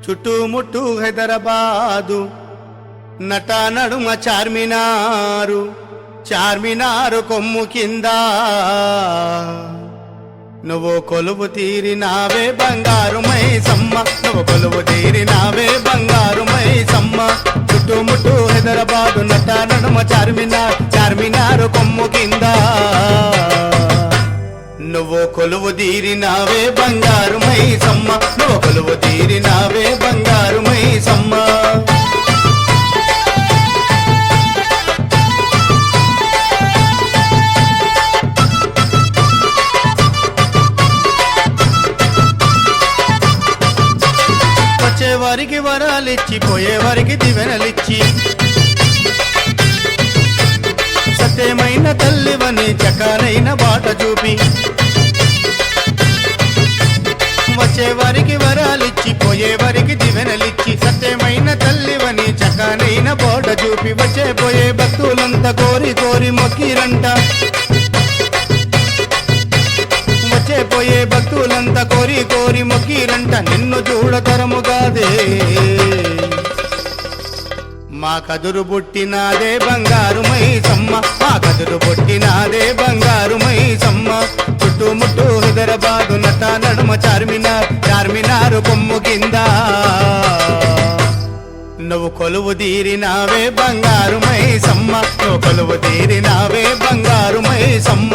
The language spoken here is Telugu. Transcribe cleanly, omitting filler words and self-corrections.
చుట్టుముట్టు హైదరాబాదు నట నడుమ చార్మినారు, చార్మినారు కొమ్ము కింద నువ్వు కొలువు తీరినావే బంగారు మైసమ్మ, నువ్వు కొలువు తీరినావే బంగారు మైసమ్మ. చుట్టుముట్టు హైదరాబాదు నట నడుమ చార్మినార్, చార్మినారు కొమ్ము కింద నువ్వు కొలువు తీరినావే బంగారు మైసమ్మ, నువ్వు కొలువు తీరినావే బంగారు మైసమ్మ. వచ్చేవారికి వరాలిచ్చి పోయేవారికి దివెనలిచ్చి సత్యమైన తల్లివని చకారైన బాట చూపి, వచ్చేవారికి వరాలిచ్చి పోయేవారికి దివెనలిచ్చి సత్యమైన తల్లివని చకారైన బాట చూపి, వచ్చే పోయే భక్తులంతా కోరి కోరి మొక్కిరంట, వచ్చే పోయే భక్తులంతా కోరి కోరి మొక్కిరంట. నిన్ను చూడతరముగాదే మా కదురు పుట్టినాదే బంగారు మైసమ్మ, మా కదురు పుట్టినాదే బంగారు మైసమ్మ. చుట్టుముట్టు హైదరాబాదు నట నడుమ చార్మినార్, చార్మినారు కొమ్ము కింద నువ్వు కొలువు తీరినావే బంగారు మైసమ్మ, నువ్వు కొలువు తీరినావే బంగారు మైసమ్మ.